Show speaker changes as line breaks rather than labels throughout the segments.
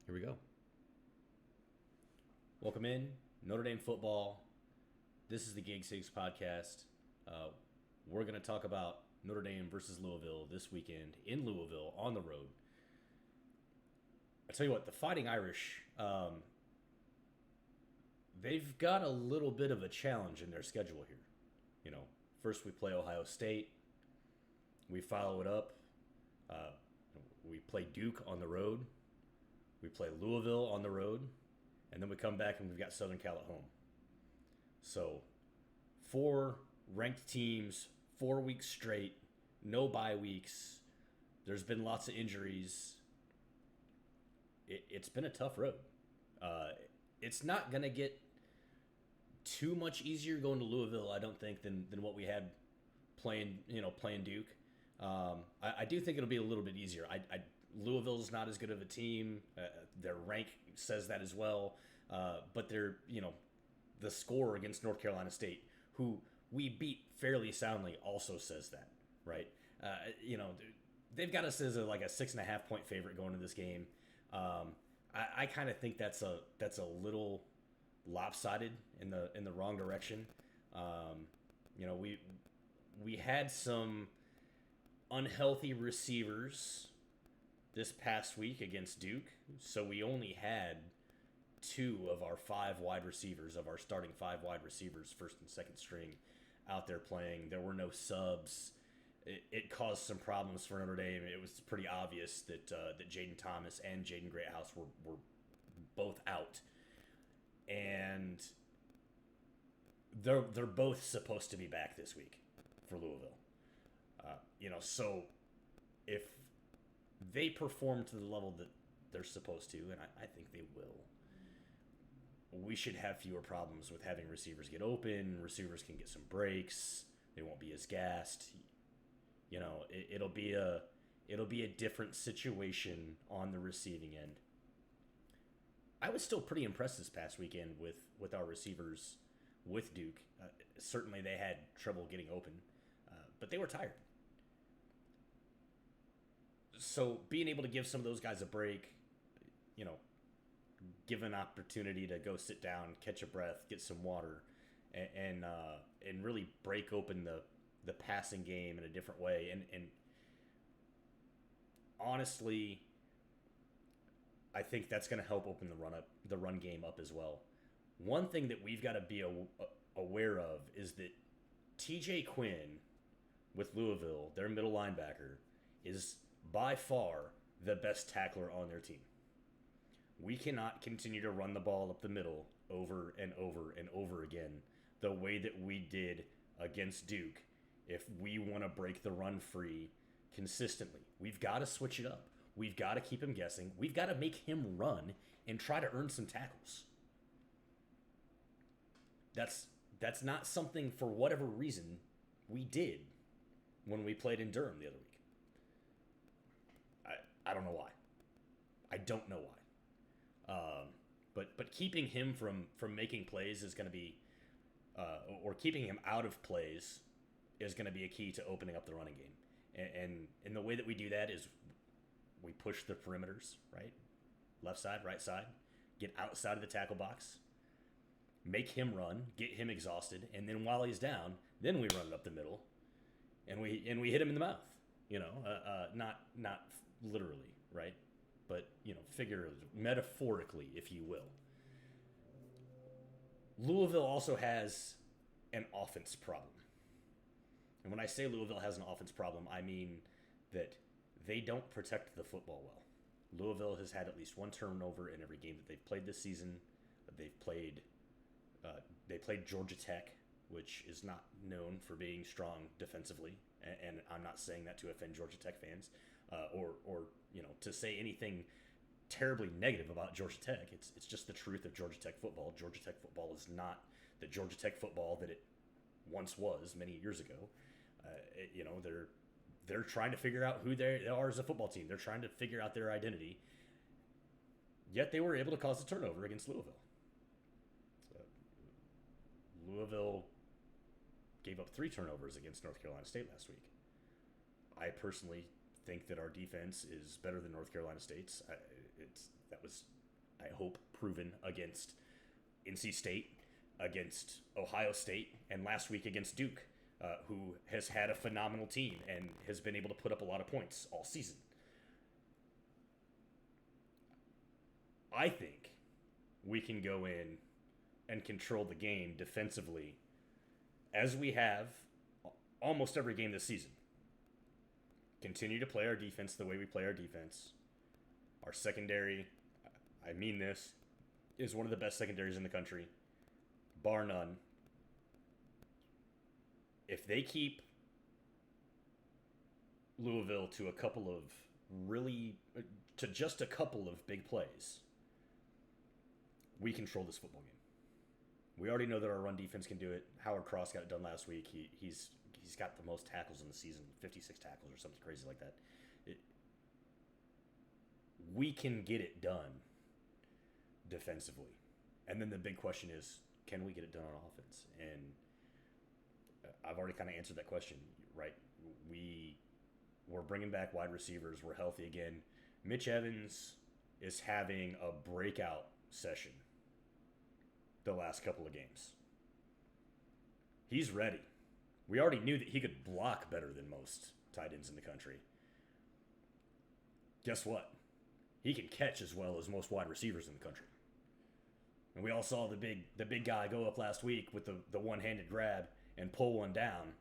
Here we go. Welcome in, Notre Dame football. This is the Gig 6 podcast. We're going to talk about Notre Dame versus Louisville this weekend in Louisville on the road. I tell you what, the Fighting Irish, they've got a little bit of a challenge in their schedule here. First we play Ohio State. We follow it up. Uh, we play Duke on the road. We play Louisville on the road. And then we come back and we've got Southern Cal at home. So, four ranked teams, 4 weeks straight, no bye weeks. There's been lots of injuries. It's been a tough road. It's not going to get too much easier going to Louisville, I don't think, than what we had playing Duke. I do think it'll be a little bit easier. Louisville's not as good of a team. Their rank says that as well. But the score against North Carolina State, who we beat fairly soundly, also says that, right? They've got us as a 6.5 point favorite going into this game. I kind of think that's a little lopsided in the wrong direction. We had some unhealthy receivers this past week against Duke, so we only had two of our starting five wide receivers, first and second string, out there playing. There were no subs. It caused some problems for Notre Dame. It was pretty obvious that Jaden Thomas and Jaden Greathouse were both out, and they're both supposed to be back this week for Louisville. So if they perform to the level that they're supposed to, and I think they will, we should have fewer problems with having receivers get open. Receivers can get some breaks. They won't be as gassed. It'll be a different situation on the receiving end. I was still pretty impressed this past weekend with our receivers with Duke. Certainly they had trouble getting open, but they were tired. So being able to give some of those guys a break, give an opportunity to go sit down, catch a breath, get some water, and really break open the passing game in a different way. And honestly, I think that's going to help open the run game up as well. One thing that we've got to be aware of is that TJ Quinn with Louisville, their middle linebacker, is by far the best tackler on their team. We cannot continue to run the ball up the middle over and over and over again the way that we did against Duke if we want to break the run free consistently. We've got to switch it up. We've got to keep him guessing. We've got to make him run and try to earn some tackles. That's not something, for whatever reason, we did when we played in Durham the other week. I don't know why. I don't know why. But keeping him from making plays is going to be, or keeping him out of plays is going to be a key to opening up the running game. And the way that we do that is we push the perimeters, right? Left side, right side, get outside of the tackle box, make him run, get him exhausted, and then while he's down, then we run it up the middle, and we hit him in the mouth. Not literally, right? But figuratively, metaphorically, if you will. Louisville also has an offense problem. And when I say Louisville has an offense problem, I mean that they don't protect the football well. Louisville has had at least one turnover in every game that they've played this season. They played Georgia Tech, which is not known for being strong defensively. And I'm not saying that to offend Georgia Tech fans, or to say anything terribly negative about Georgia Tech. It's just the truth of Georgia Tech football. Georgia Tech football is not the Georgia Tech football that it once was many years ago. They're trying to figure out who they are as a football team. They're trying to figure out their identity. Yet they were able to cause a turnover against Louisville. Louisville gave up 3 turnovers against North Carolina State last week. I personally think that our defense is better than North Carolina State's. That was, I hope, proven against NC State, against Ohio State, and last week against Duke, who has had a phenomenal team and has been able to put up a lot of points all season. I think we can go in and control the game defensively as we have almost every game this season. Continue to play our defense the way we play our defense. Our secondary, I mean this, is one of the best secondaries in the country, bar none. If they keep Louisville to just a couple of big plays, we control this football game. We already know that our run defense can do it. Howard Cross got it done last week. He's got the most tackles in the season, 56 tackles or something crazy like that. We can get it done defensively. And then the big question is, can we get it done on offense? And I've already kind of answered that question, right? We're bringing back wide receivers. We're healthy again. Mitch Evans is having a breakout session the last couple of games. He's ready. We already knew that he could block better than most tight ends in the country. Guess what? He can catch as well as most wide receivers in the country. And we all saw the big guy go up last week with the one-handed grab and pull one down.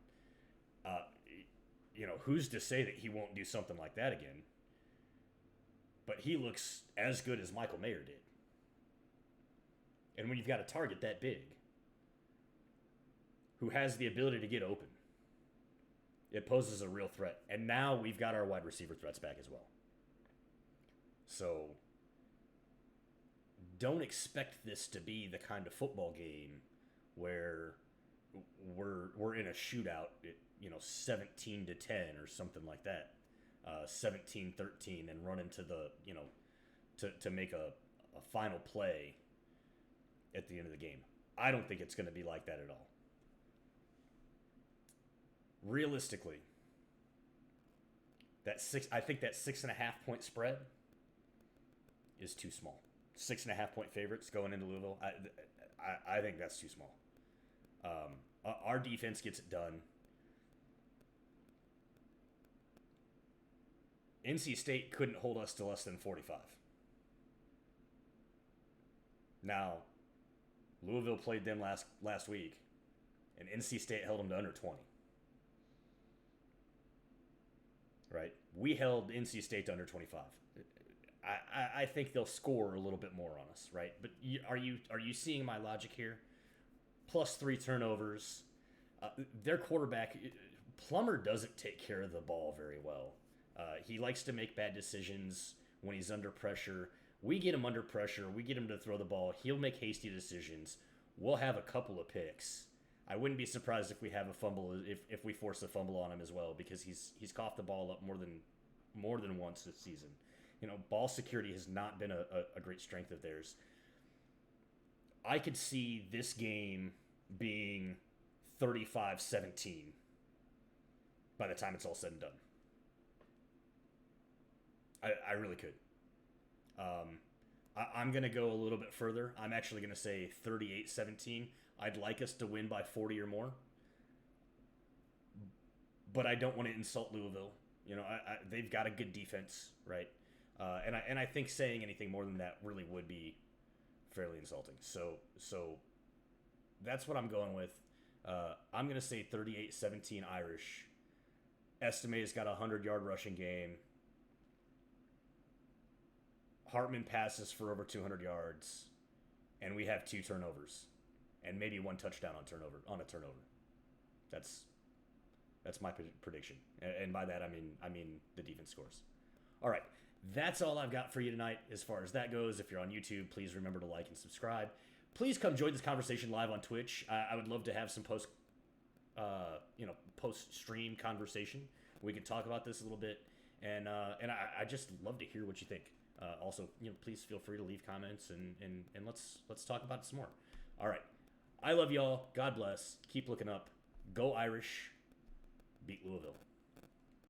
Who's to say that he won't do something like that again? But he looks as good as Michael Mayer did. And when you've got a target that big, who has the ability to get open, it poses a real threat. And now we've got our wide receiver threats back as well. So don't expect this to be the kind of football game where we're in a shootout, 17-10 or something like that, 17-13, and run into to make a final play at the end of the game. I don't think it's going to be like that at all. Realistically, I think that 6.5 point spread is too small. 6.5 point favorites going into Louisville. I think that's too small. Our defense gets it done. NC State couldn't hold us to less than 45. Now, Louisville played them last week, and NC State held them to under 20. Right? We held NC State to under 25. I think they'll score a little bit more on us, right? But are you seeing my logic here? Plus 3 turnovers. Their quarterback, Plummer, doesn't take care of the ball very well. He likes to make bad decisions when he's under pressure. We get him under pressure. We get him to throw the ball. He'll make hasty decisions. We'll have a couple of picks. I wouldn't be surprised if we have a fumble, if we force a fumble on him as well, because he's coughed the ball up more than once this season. Ball security has not been a great strength of theirs. I could see this game being 35-17 by the time it's all said and done. I really could. I'm going to go a little bit further. I'm actually going to say 38-17. I'd like us to win by 40 or more. But I don't want to insult Louisville. They've got a good defense, right? And I think saying anything more than that really would be fairly insulting. So that's what I'm going with. I'm going to say 38-17 Irish. Estime has got a 100-yard rushing game. Hartman passes for over 200 yards, and we have 2 turnovers, and maybe 1 touchdown on a turnover. That's my prediction, and by that I mean the defense scores. All right, that's all I've got for you tonight as far as that goes. If you're on YouTube, please remember to like and subscribe. Please come join this conversation live on Twitch. I would love to have some post-stream conversation. We can talk about this a little bit, and I just love to hear what you think. Also, please feel free to leave comments and let's talk about it some more. All right. I love y'all. God bless. Keep looking up. Go Irish. Beat Louisville.